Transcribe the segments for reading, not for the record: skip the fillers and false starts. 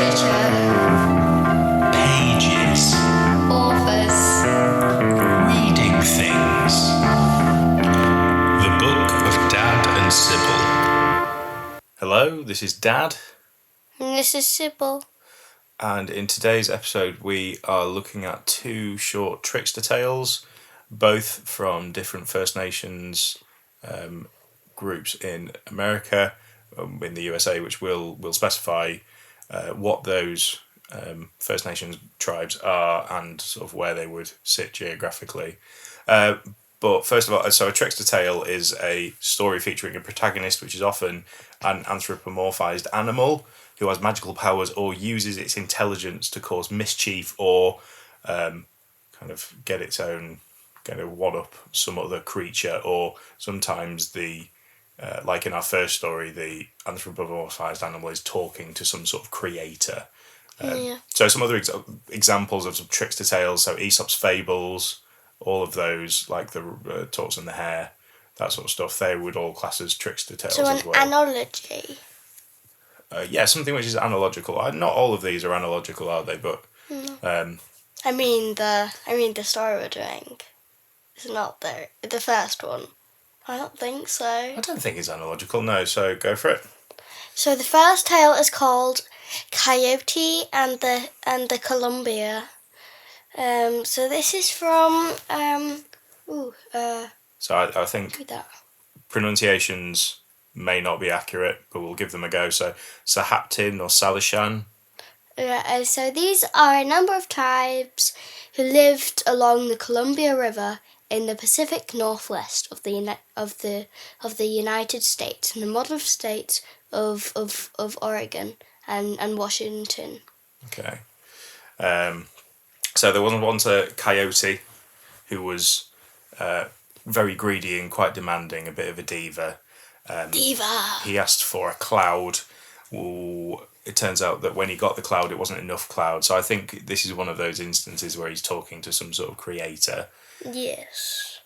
literature, pages, authors, reading things. The Book of Dad and Sybil. Hello, this is Dad. and this is Sybil. And in today's episode, we are looking at two short Trickster tales, both from different First Nations groups in America, in the USA, which will specify what those First Nations tribes are and sort of where they would sit geographically. But first of all, so a Trickster tale is a story featuring a protagonist, which is often an anthropomorphized animal who has magical powers or uses its intelligence to cause mischief or kind of get its own, kind of one up some other creature, or sometimes like in our first story, the anthropomorphized animal is talking to some sort of creator. So some other examples of some Trickster tales, so Aesop's fables, all of those, like the Tortoise and the Hare, that sort of stuff, they would all class as Trickster tales So as an well. analogy. Yeah, something which is analogical. Not all of these are analogical, are they? But I mean the story we're doing is not the first one. I don't think so. I don't think it's analogical. No, so go for it. So the first tale is called Coyote and the Columbia. So this is from So I think read that. pronunciations may not be accurate, but we'll give them a go. So Sahaptin or Salishan. So these are a number of tribes who lived along the Columbia River in the Pacific Northwest of the United States, in the modern states of Oregon and Washington. Okay. So there was once a coyote who was very greedy and quite demanding, a bit of a diva. Diva. He asked for a cloud. Ooh, it turns out that when he got the cloud, it wasn't enough cloud. So I think this is one of those instances where he's talking to some sort of creator. Yes.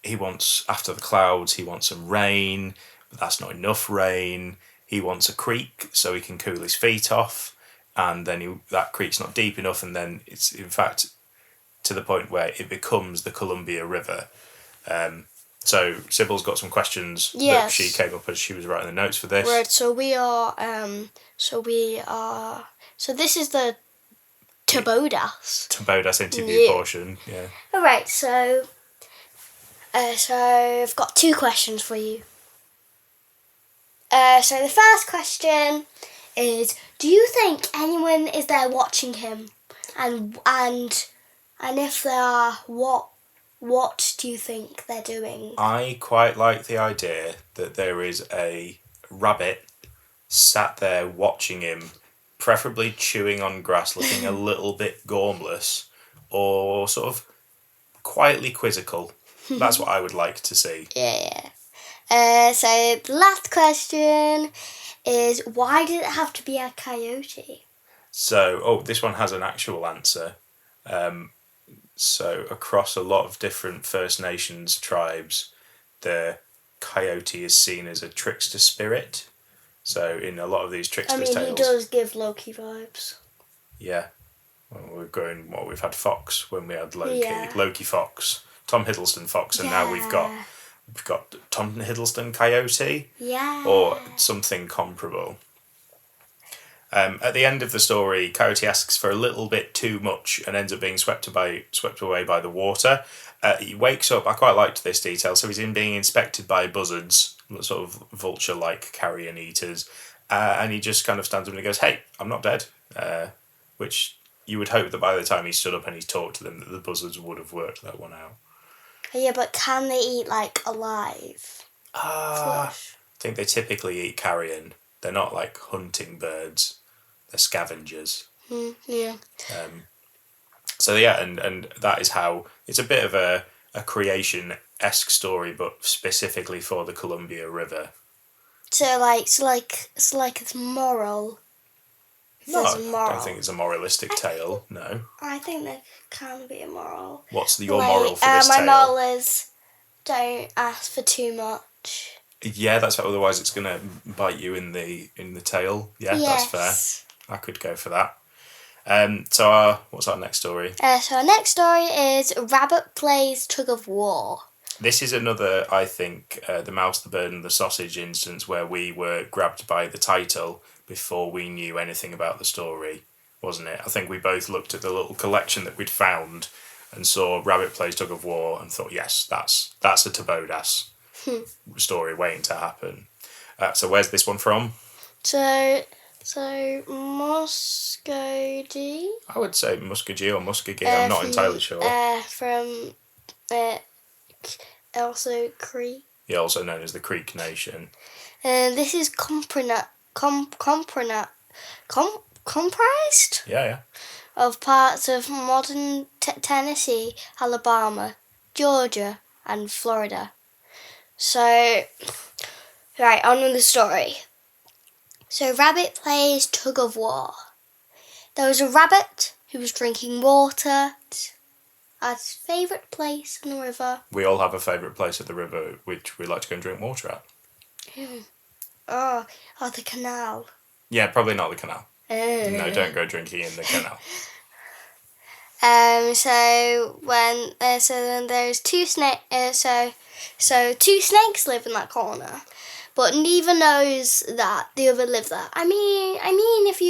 He wants, after the clouds, he wants some rain, but that's not enough rain. He wants a creek so he can cool his feet off, and then that creek's not deep enough, and then it's in fact to the point where it becomes the Columbia River. So Sybil's got some questions that she came up as she was writing the notes for this. Right. So this is the Tabodas. Tabodas interview portion. Yeah. All right. So I've got two questions for you. So the first question is: do you think anyone is there watching him? And if there are, what do you think they're doing? I quite like the idea that there is a rabbit sat there watching him, preferably chewing on grass, looking a little bit gormless, or sort of quietly quizzical. That's what I would like to see. Yeah. So the last question is: why did it have to be a coyote? So, this one has an actual answer. So across a lot of different First Nations tribes, the coyote is seen as a trickster spirit. So in a lot of these Trickster tales... he does give Loki vibes. Yeah. Well, we've had Fox when we had Loki. Yeah. Loki Fox. Tom Hiddleston Fox, and now we've got Tom Hiddleston Coyote. Yeah. Or something comparable. At the end of the story, Coyote asks for a little bit too much and ends up being swept away by the water. He wakes up. I quite liked this detail. So he's being inspected by buzzards, sort of vulture-like carrion eaters, and he just kind of stands up and he goes, "Hey, I'm not dead," which you would hope that by the time he stood up and he's talked to them, that the buzzards would have worked that one out. Yeah, but can they eat alive? I think they typically eat carrion. They're not hunting birds. They're scavengers. Yeah. So yeah, and that is how it's a bit of a creation-esque story, but specifically for the Columbia River. So it's moral. No, I don't think it's a moralistic tale. No. I think there can be a moral. What's your moral for this my tale? moral is don't ask for too much. Yeah, that's otherwise it's gonna bite you in the tail. Yeah, Yes. that's I could go for that. What's our next story? So our next story is Rabbit Plays Tug of War. This is another, I think, the Mouse, the Bird and the Sausage instance where we were grabbed by the title before we knew anything about the story, wasn't it? I think we both looked at the little collection that we'd found and saw Rabbit Plays Tug of War and thought, yes, that's a Tabodas story waiting to happen. So where's this one from? So Muscogee. I would say Muskogee or Muskogee. I'm not entirely sure. From also Cree. Yeah, also known as the Creek Nation. This is comprised. Yeah. Of parts of modern Tennessee, Alabama, Georgia, and Florida. So, right, on with the story. So, Rabbit plays tug of war. There was a rabbit who was drinking water at his favourite place in the river. We all have a favourite place at the river which we like to go and drink water at. Oh, the canal. Yeah, probably not the canal. No, don't go drinking in the canal. So then there's two snakes. So two snakes live in that corner, but neither knows that the other live there. I mean, if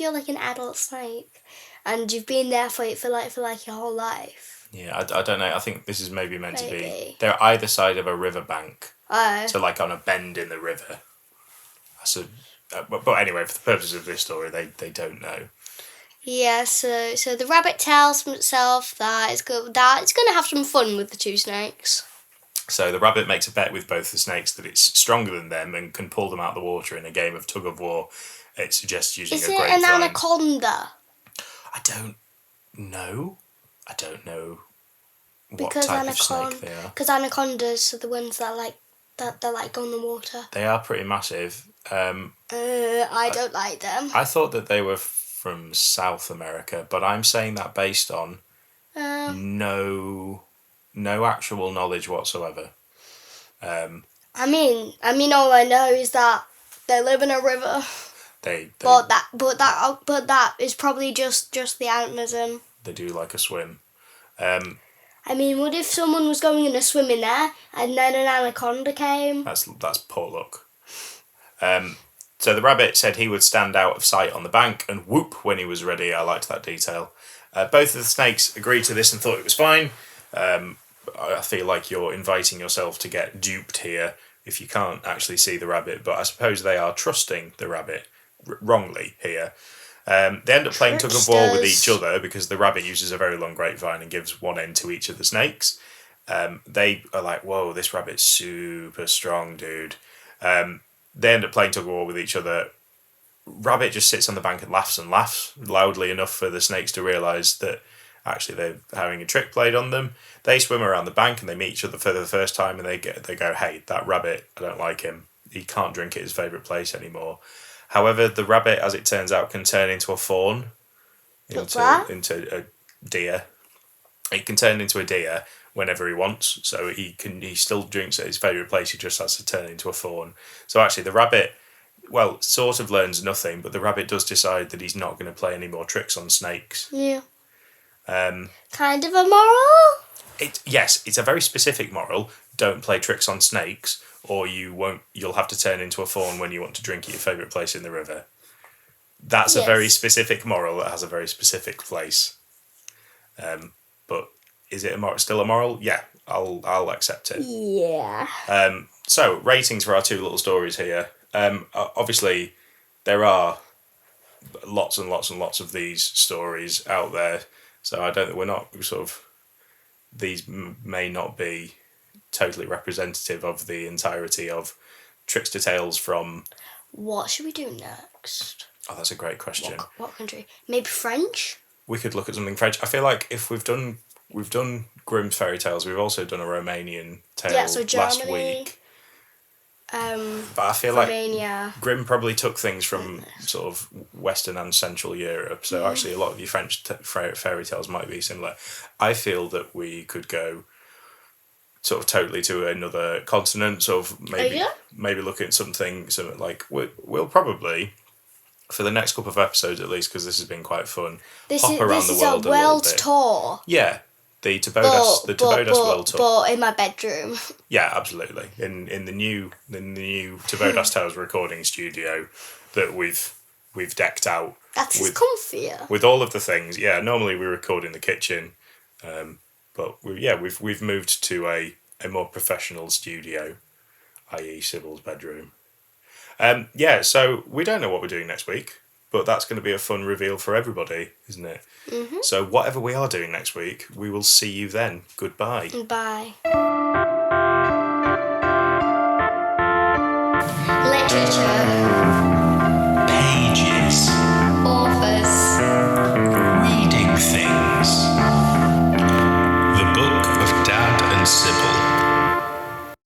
you're like an adult snake, and you've been there for like your whole life. Yeah, I don't know. I think this is maybe meant to be. They're either side of a riverbank. Oh. So like on a bend in the river. But anyway, for the purposes of this story, they don't know. Yeah, so the rabbit tells himself that it's going to have some fun with the two snakes. So the rabbit makes a bet with both the snakes that it's stronger than them and can pull them out of the water in a game of tug of war. It suggests using Is a it grapevine. an anaconda? I don't know what Because type of snake they are. Because anacondas are the ones that go in the water. They are pretty massive. I don't like them. I thought that they were from South America, but I'm saying that based on no actual knowledge whatsoever. I mean, all I know is that they live in a river. But that is probably just the animism. They do like a swim. I mean, what if someone was going in a swim in there and then an anaconda came? That's poor luck. So the rabbit said he would stand out of sight on the bank and whoop when he was ready. I liked that detail. Both of the snakes agreed to this and thought it was fine. I feel like you're inviting yourself to get duped here if you can't actually see the rabbit, but I suppose they are trusting the rabbit wrongly here. They end up playing tug of war with each other because the rabbit uses a very long grapevine and gives one end to each of the snakes. They are like, whoa, this rabbit's super strong, dude. They end up playing tug of war with each other. Rabbit just sits on the bank and laughs loudly enough for the snakes to realise that actually they're having a trick played on them. They swim around the bank and they meet each other for the first time and they go, hey, that rabbit, I don't like him. He can't drink at his favourite place anymore. However, the rabbit, as it turns out, can turn into a fawn. Into a deer. It can turn into a deer whenever he wants. So he still drinks at his favourite place. He just has to turn into a fawn. So actually the rabbit, well, sort of learns nothing, but the rabbit does decide that he's not going to play any more tricks on snakes. Yeah. Kind of a moral? Yes, it's a very specific moral. Don't play tricks on snakes, or you'll have to turn into a fawn when you want to drink at your favourite place in the river. That's a very specific moral that has a very specific place. But is it still a moral? Yeah, I'll accept it. Yeah. So, ratings for our two little stories here. Obviously, there are lots and lots and lots of these stories out there. So I don't think we're not sort of... These may not be totally representative of the entirety of Trickster tales from... What should we do next? Oh, that's a great question. What country? Maybe French? We could look at something French. I feel like if we've done Grimm's fairy tales, we've also done a Romanian tale last week. But I feel Romania. Like Grimm probably took things from sort of Western and Central Europe, so actually a lot of your French fairy tales might be similar. I feel that we could go sort of totally to another continent, sort of maybe look at something like we'll probably for the next couple of episodes at least, because this has been quite fun. This hop around is the a world a little world bit. tour. Yeah, the Tobodas World Tour. But in my bedroom. Yeah, absolutely. In the new Tobodas Tales recording studio that we've decked out. That's with, comfier. with all of the things. Yeah, normally we record in the kitchen, but we've moved to a more professional studio, i.e. Sybil's bedroom. So we don't know what we're doing next week, but that's going to be a fun reveal for everybody, isn't it? Mm-hmm. So whatever we are doing next week, we will see you then. Goodbye. Bye. Literature.